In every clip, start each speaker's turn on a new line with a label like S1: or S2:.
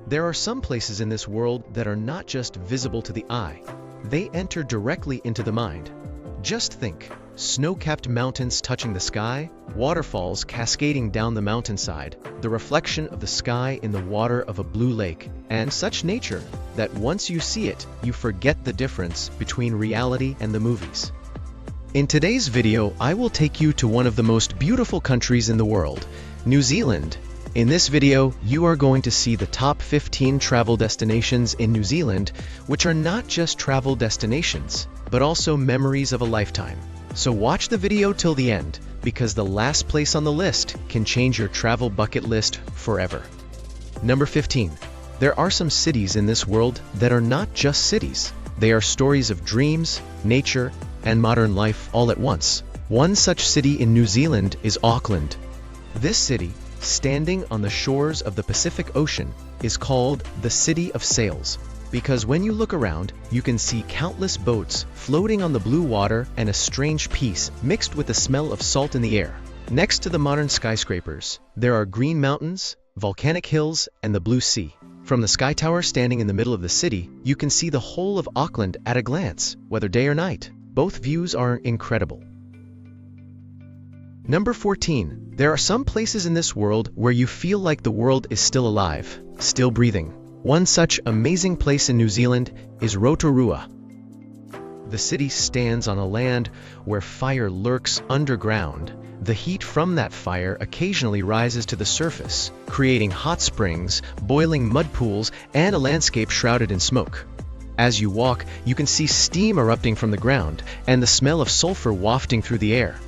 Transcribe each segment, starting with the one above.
S1: There are some places in this world that are not just visible to the eye. They enter directly into the mind. Just think, snow-capped mountains touching the sky, waterfalls cascading down the mountainside, the reflection of the sky in the water of a blue lake, and such nature that once you see it, you forget the difference between reality and the movies. In today's video, I will take you to one of the most beautiful countries in the world, New Zealand. In this video, you are going to see the top 15 travel destinations in New Zealand, which are not just travel destinations, but also memories of a lifetime. So watch the video till the end, because the last place on the list can change your travel bucket list forever. Number 15. There are some cities in this world that are not just cities. They are stories of dreams, nature, and modern life all at once. One such city in New Zealand is Auckland. This city, standing on the shores of the Pacific Ocean, is called the City of Sails, because when you look around, you can see countless boats floating on the blue water and a strange peace mixed with the smell of salt in the air. Next to the modern skyscrapers, there are green mountains, volcanic hills, and the blue sea. From the Sky Tower standing in the middle of the city, you can see the whole of Auckland at a glance, whether day or night. Both views are incredible. Number 14. There are some places in this world where you feel like the world is still alive, still breathing. One such amazing place in New Zealand is Rotorua. The city stands on a land where fire lurks underground. The heat from that fire occasionally rises to the surface, creating hot springs, boiling mud pools, and a landscape shrouded in smoke. As you walk, you can see steam erupting from the ground and the smell of sulfur wafting through the air.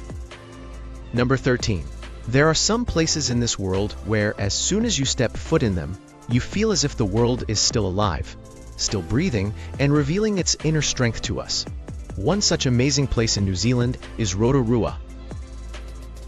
S1: Number 13. There are some places in this world where, as soon as you step foot in them, you feel as if the world is still alive, still breathing, and revealing its inner strength to us. One such amazing place in New Zealand is Rotorua.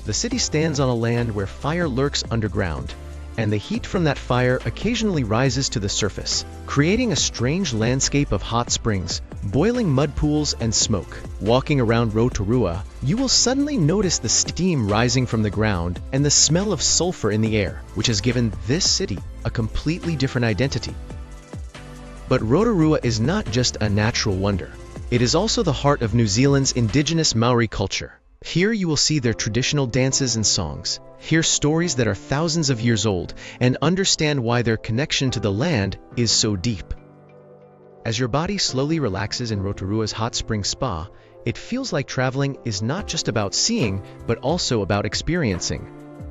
S1: The city stands on a land where fire lurks underground, and the heat from that fire occasionally rises to the surface, creating a strange landscape of hot springs, boiling mud pools, and smoke. Walking around Rotorua, you will suddenly notice the steam rising from the ground and the smell of sulfur in the air, which has given this city a completely different identity. But Rotorua is not just a natural wonder. It is also the heart of New Zealand's indigenous Maori culture. Here you will see their traditional dances and songs, hear stories that are thousands of years old, and understand why their connection to the land is so deep. As your body slowly relaxes in Rotorua's hot spring spa, it feels like traveling is not just about seeing, but also about experiencing.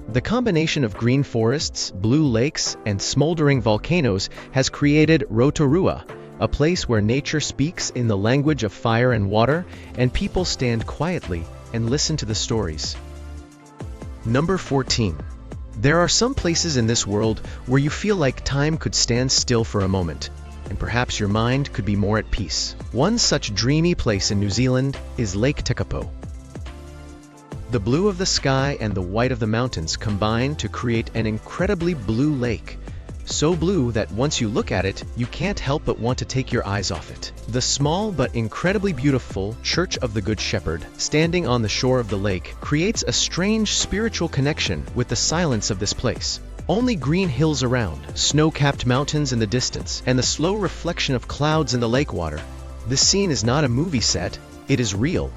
S1: The combination of green forests, blue lakes, and smoldering volcanoes has created Rotorua, a place where nature speaks in the language of fire and water, and people stand quietly and listen to the stories. Number 14. There are some places in this world where you feel like time could stand still for a moment, and perhaps your mind could be more at peace. One such dreamy place in New Zealand is Lake Tekapo. The blue of the sky and the white of the mountains combine to create an incredibly blue lake. So blue that once you look at it, you can't help but want to take your eyes off it. The small but incredibly beautiful Church of the Good Shepherd, standing on the shore of the lake, creates a strange spiritual connection with the silence of this place. Only green hills around, snow-capped mountains in the distance, and the slow reflection of clouds in the lake water. This scene is not a movie set, it is real.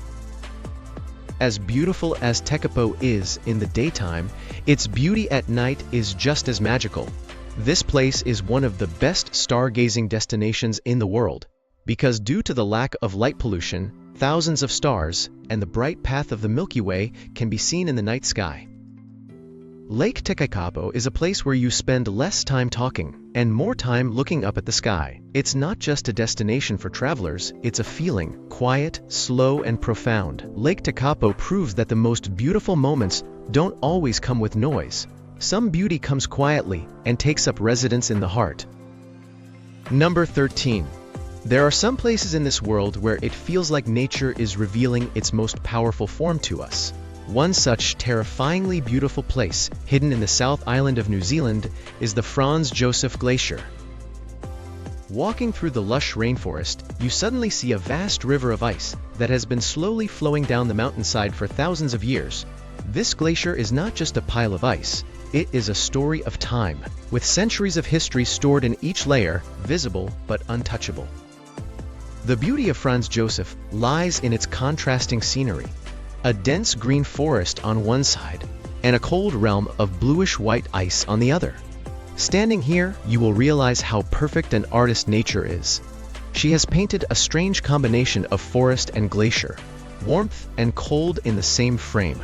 S1: As beautiful as Tekapo is in the daytime, its beauty at night is just as magical. This place is one of the best stargazing destinations in the world, because due to the lack of light pollution, thousands of stars and the bright path of the Milky Way can be seen in the night sky. Lake Tekapo is a place where you spend less time talking and more time looking up at the sky. It's not just a destination for travelers, it's a feeling, quiet, slow, and profound. Lake Tekapo proves that the most beautiful moments don't always come with noise. Some beauty comes quietly and takes up residence in the heart. Number 13. There are some places in this world where it feels like nature is revealing its most powerful form to us. One such terrifyingly beautiful place, hidden in the South Island of New Zealand, is the Franz Josef Glacier. Walking through the lush rainforest, you suddenly see a vast river of ice that has been slowly flowing down the mountainside for thousands of years. This glacier is not just a pile of ice. It is a story of time, with centuries of history stored in each layer, visible but untouchable. The beauty of Franz Josef lies in its contrasting scenery. A dense green forest on one side, and a cold realm of bluish-white ice on the other. Standing here, you will realize how perfect an artist nature is. She has painted a strange combination of forest and glacier, warmth and cold in the same frame.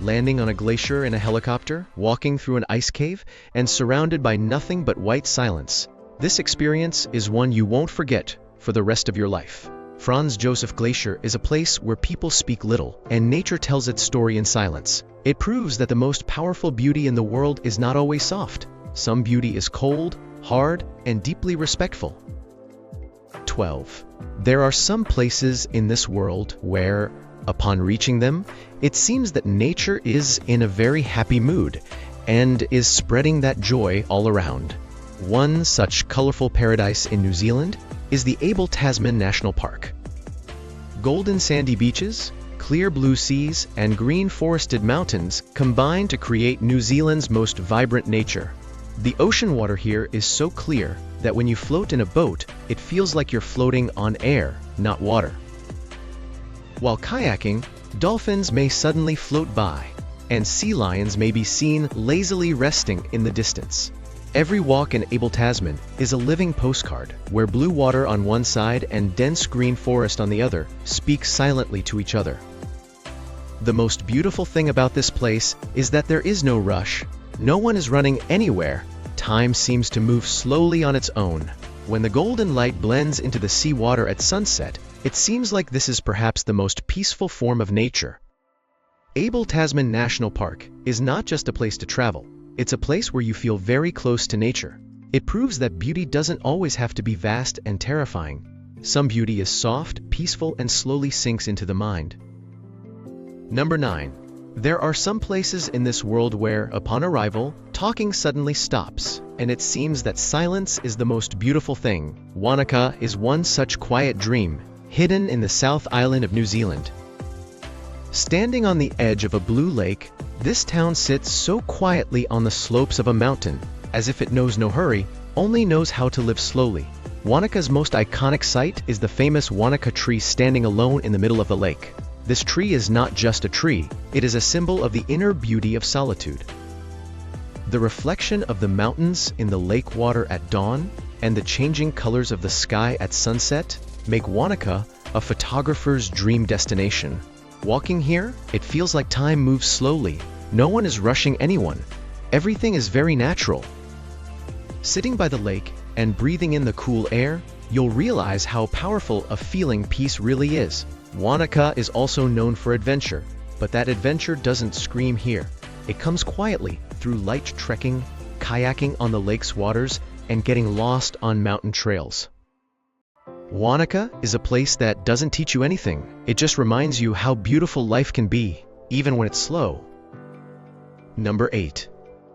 S1: Landing on a glacier in a helicopter, walking through an ice cave, and surrounded by nothing but white silence, this experience is one you won't forget for the rest of your life. Franz Josef Glacier is a place where people speak little, and nature tells its story in silence. It proves that the most powerful beauty in the world is not always soft. Some beauty is cold, hard, and deeply respectful. 12. There are some places in this world where, upon reaching them, it seems that nature is in a very happy mood and is spreading that joy all around. One such colorful paradise in New Zealand is the Abel Tasman National Park. Golden sandy beaches, clear blue seas, and green forested mountains combine to create New Zealand's most vibrant nature. The ocean water here is so clear that when you float in a boat, it feels like you're floating on air, not water. While kayaking, dolphins may suddenly float by, and sea lions may be seen lazily resting in the distance. Every walk in Abel Tasman is a living postcard, where blue water on one side and dense green forest on the other speak silently to each other. The most beautiful thing about this place is that there is no rush. No one is running anywhere. Time seems to move slowly on its own. When the golden light blends into the sea water at sunset, it seems like this is perhaps the most peaceful form of nature. Abel Tasman National Park is not just a place to travel. It's a place where you feel very close to nature. It proves that beauty doesn't always have to be vast and terrifying. Some beauty is soft, peaceful, and slowly sinks into the mind. Number 9. There are some places in this world where, upon arrival, talking suddenly stops, and it seems that silence is the most beautiful thing. Wanaka is one such quiet dream, hidden in the South Island of New Zealand. Standing on the edge of a blue lake, this town sits so quietly on the slopes of a mountain, as if it knows no hurry, only knows how to live slowly. Wanaka's most iconic sight is the famous Wanaka tree standing alone in the middle of the lake. This tree is not just a tree, it is a symbol of the inner beauty of solitude. The reflection of the mountains in the lake water at dawn and the changing colors of the sky at sunset make Wanaka a photographer's dream destination. Walking here, it feels like time moves slowly. No one is rushing anyone. Everything is very natural. Sitting by the lake and breathing in the cool air, you'll realize how powerful a feeling peace really is. Wanaka is also known for adventure, but that adventure doesn't scream here. It comes quietly through light trekking, kayaking on the lake's waters, and getting lost on mountain trails. Wanaka is a place that doesn't teach you anything. It just reminds you how beautiful life can be, even when it's slow. Number 8.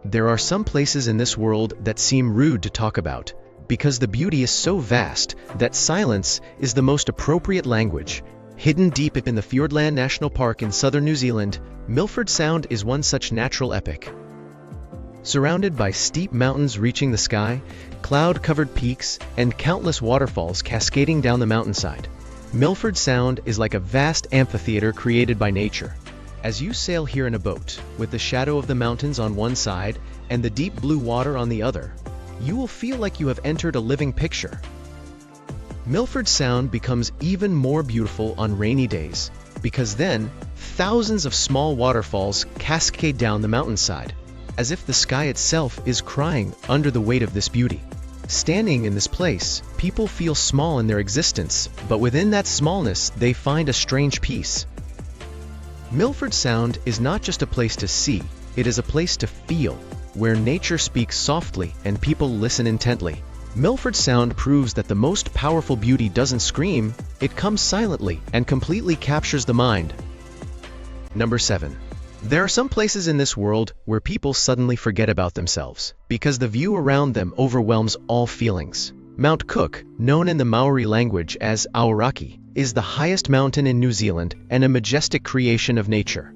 S1: There are some places in this world that seem rude to talk about, because the beauty is so vast that silence is the most appropriate language. Hidden deep in the Fiordland National Park in southern New Zealand, Milford Sound is one such natural epic. Surrounded by steep mountains reaching the sky, cloud-covered peaks, and countless waterfalls cascading down the mountainside, Milford Sound is like a vast amphitheater created by nature. As you sail here in a boat, with the shadow of the mountains on one side and the deep blue water on the other, you will feel like you have entered a living picture. Milford Sound becomes even more beautiful on rainy days, because then thousands of small waterfalls cascade down the mountainside, as if the sky itself is crying under the weight of this beauty. Standing in this place, people feel small in their existence, but within that smallness, they find a strange peace. Milford Sound is not just a place to see, it is a place to feel, where nature speaks softly and people listen intently. Milford Sound proves that the most powerful beauty doesn't scream, it comes silently and completely captures the mind. Number 7. There are some places in this world where people suddenly forget about themselves, because the view around them overwhelms all feelings. Mount Cook, known in the Maori language as Aoraki, is the highest mountain in New Zealand and a majestic creation of nature.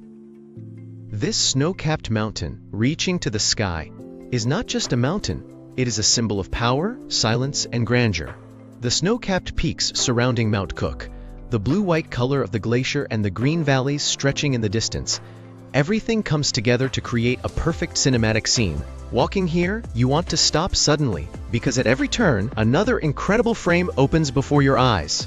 S1: This snow-capped mountain, reaching to the sky, is not just a mountain, it is a symbol of power, silence, and grandeur. The snow-capped peaks surrounding Mount Cook, the blue-white color of the glacier and the green valleys stretching in the distance, everything comes together to create a perfect cinematic scene. Walking here, you want to stop suddenly, because at every turn, another incredible frame opens before your eyes.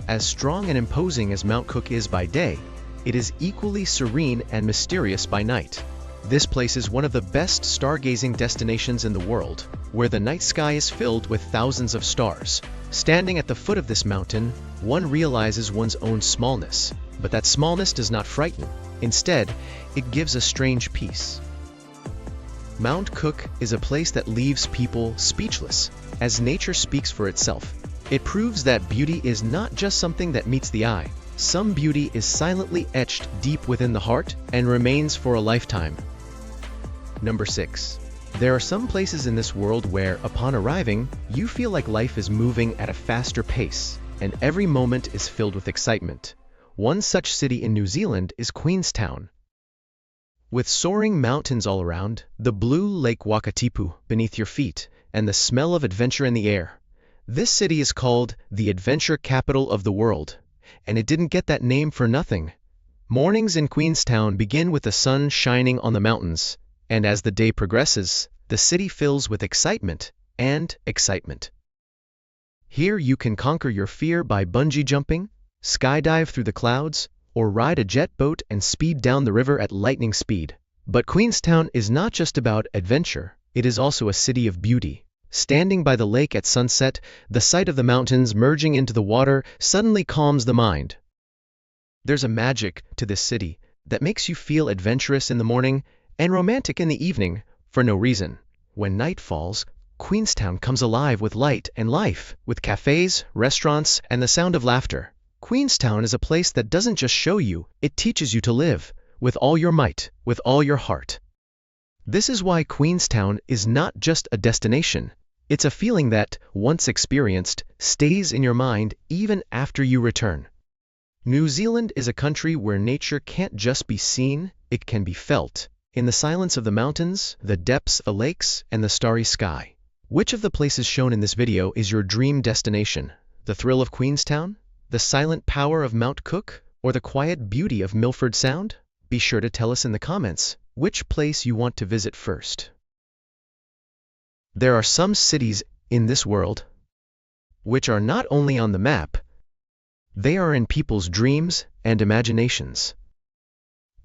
S1: As strong and imposing as Mount Cook is by day, it is equally serene and mysterious by night. This place is one of the best stargazing destinations in the world, where the night sky is filled with thousands of stars. Standing at the foot of this mountain, one realizes one's own smallness, but that smallness does not frighten. Instead, it gives a strange peace. Mount Cook is a place that leaves people speechless, as nature speaks for itself. It proves that beauty is not just something that meets the eye. Some beauty is silently etched deep within the heart and remains for a lifetime. Number 6. There are some places in this world where, upon arriving, you feel like life is moving at a faster pace, and every moment is filled with excitement. One such city in New Zealand is Queenstown. With soaring mountains all around, the blue Lake Wakatipu beneath your feet, and the smell of adventure in the air, this city is called the adventure capital of the world. And it didn't get that name for nothing. Mornings in Queenstown begin with the sun shining on the mountains, and as the day progresses, the city fills with excitement and excitement. Here you can conquer your fear by bungee jumping, skydive through the clouds, or ride a jet boat and speed down the river at lightning speed. But Queenstown is not just about adventure, it is also a city of beauty. Standing by the lake at sunset, the sight of the mountains merging into the water suddenly calms the mind. There's a magic to this city that makes you feel adventurous in the morning and romantic in the evening for no reason. When night falls, Queenstown comes alive with light and life, with cafes, restaurants, and the sound of laughter. Queenstown is a place that doesn't just show you, it teaches you to live, with all your might, with all your heart. This is why Queenstown is not just a destination. It's a feeling that, once experienced, stays in your mind even after you return. New Zealand is a country where nature can't just be seen, it can be felt. In the silence of the mountains, the depths of the lakes, and the starry sky. Which of the places shown in this video is your dream destination? The thrill of Queenstown? The silent power of Mount Cook? Or the quiet beauty of Milford Sound? Be sure to tell us in the comments which place you want to visit first. There are some cities in this world which are not only on the map, they are in people's dreams and imaginations.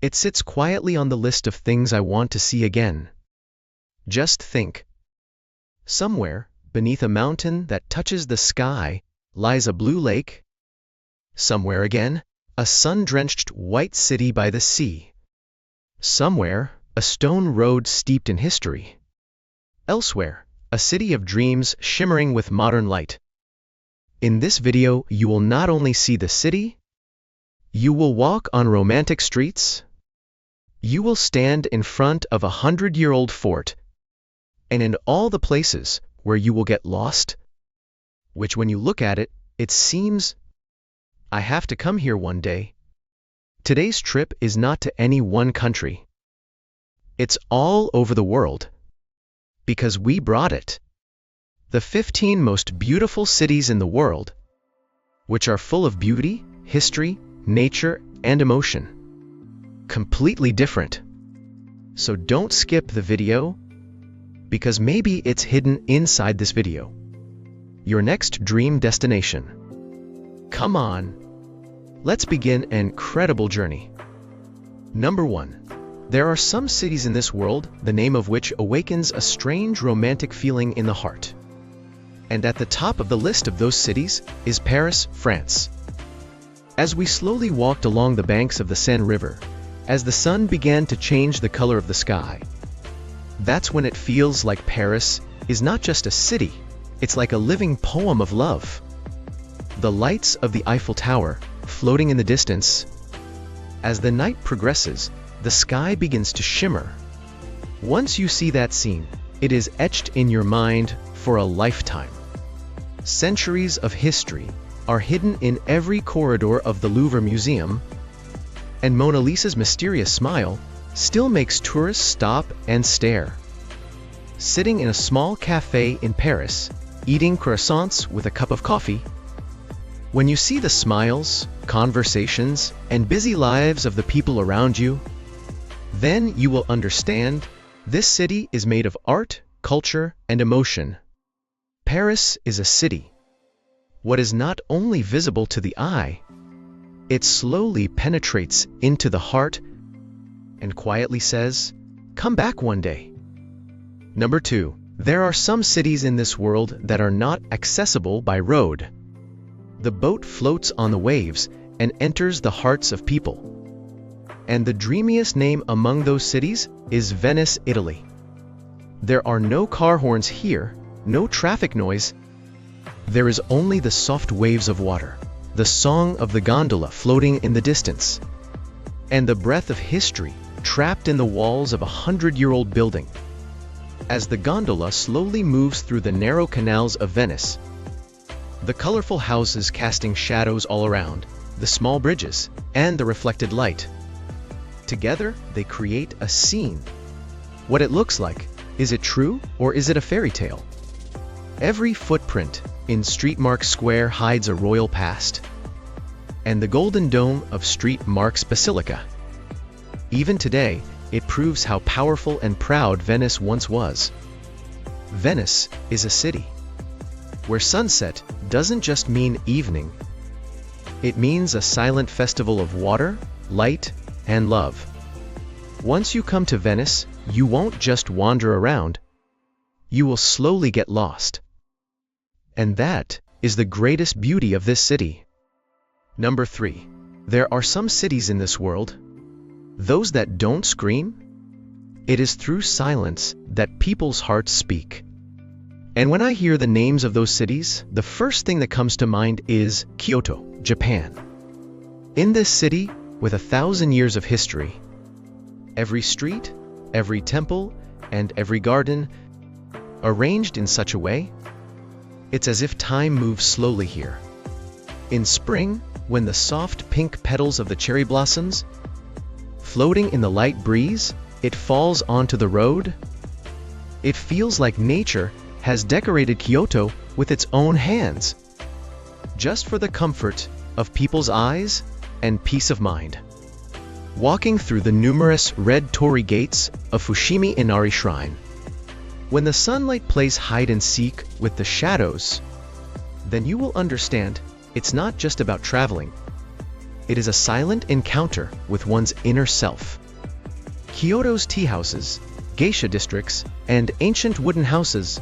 S1: It sits quietly on the list of things I want to see again. Just think. Somewhere, beneath a mountain that touches the sky, lies a blue lake. Somewhere again, a sun-drenched white city by the sea. Somewhere, a stone road steeped in history. Elsewhere, a city of dreams shimmering with modern light. In this video, you will not only see the city, you will walk on romantic streets, you will stand in front of a 100-year-old fort, and in all the places where you will get lost, which when you look at it, it seems, I have to come here one day. Today's trip is not to any one country. It's all over the world. Because we brought it. The 15 most beautiful cities in the world, which are full of beauty, history, nature, and emotion. Completely different. So don't skip the video, because maybe it's hidden inside this video. Your next dream destination. Come on, let's begin an incredible journey. Number 1. There are some cities in this world, the name of which awakens a strange romantic feeling in the heart. And at the top of the list of those cities is Paris, France. As we slowly walked along the banks of the Seine River, as the sun began to change the color of the sky, that's when it feels like Paris is not just a city, it's like a living poem of love. The lights of the Eiffel Tower, floating in the distance. As the night progresses, the sky begins to shimmer. Once you see that scene, it is etched in your mind for a lifetime. Centuries of history are hidden in every corridor of the Louvre Museum, and Mona Lisa's mysterious smile still makes tourists stop and stare. Sitting in a small cafe in Paris, eating croissants with a cup of coffee, when you see the smiles, conversations, and busy lives of the people around you, then you will understand this city is made of art, culture, and emotion. Paris is a city. What is not only visible to the eye, it slowly penetrates into the heart and quietly says, "Come back one day." Number 2. There are some cities in this world that are not accessible by road. The boat floats on the waves and enters the hearts of people. And the dreamiest name among those cities is Venice, Italy. There are no car horns here, no traffic noise. There is only the soft waves of water, the song of the gondola floating in the distance, and the breath of history trapped in the walls of a 100-year-old building. As the gondola slowly moves through the narrow canals of Venice, the colorful houses casting shadows all around, the small bridges, and the reflected light, together they create a scene. What it looks like, is it true or is it a fairy tale? Every footprint in Street Mark Square hides a royal past, and the golden dome of Street Mark's Basilica. Even today, it proves how powerful and proud Venice once was. Venice is a city where sunset doesn't just mean evening. It means a silent festival of water, light, and love. Once you come to Venice, you won't just wander around. You will slowly get lost. And that is the greatest beauty of this city. Number 3. There are some cities in this world, those that don't scream. It is through silence that people's hearts speak. And when I hear the names of those cities, the first thing that comes to mind is Kyoto, Japan. In this city, with 1,000 years of history, every street, every temple, and every garden arranged in such a way, it's as if time moves slowly here. In spring, when the soft pink petals of the cherry blossoms, floating in the light breeze, it falls onto the road, it feels like nature has decorated Kyoto with its own hands, just for the comfort of people's eyes and peace of mind. Walking through the numerous red torii gates of Fushimi Inari Shrine, when the sunlight plays hide and seek with the shadows, then you will understand it's not just about traveling. It is a silent encounter with one's inner self. Kyoto's tea houses, geisha districts, and ancient wooden houses,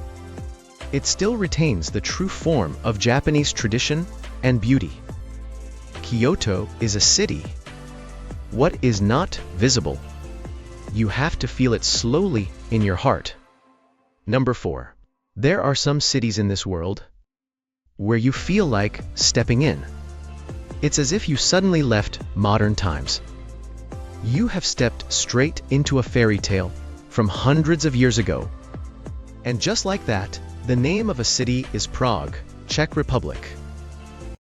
S1: it still retains the true form of Japanese tradition and beauty. Kyoto is a city. What is not visible? You have to feel it slowly in your heart. Number 4. There are some cities in this world where you feel like stepping in. It's as if you suddenly left modern times. You have stepped straight into a fairy tale from hundreds of years ago. And just like that, the name of a city is Prague, Czech Republic.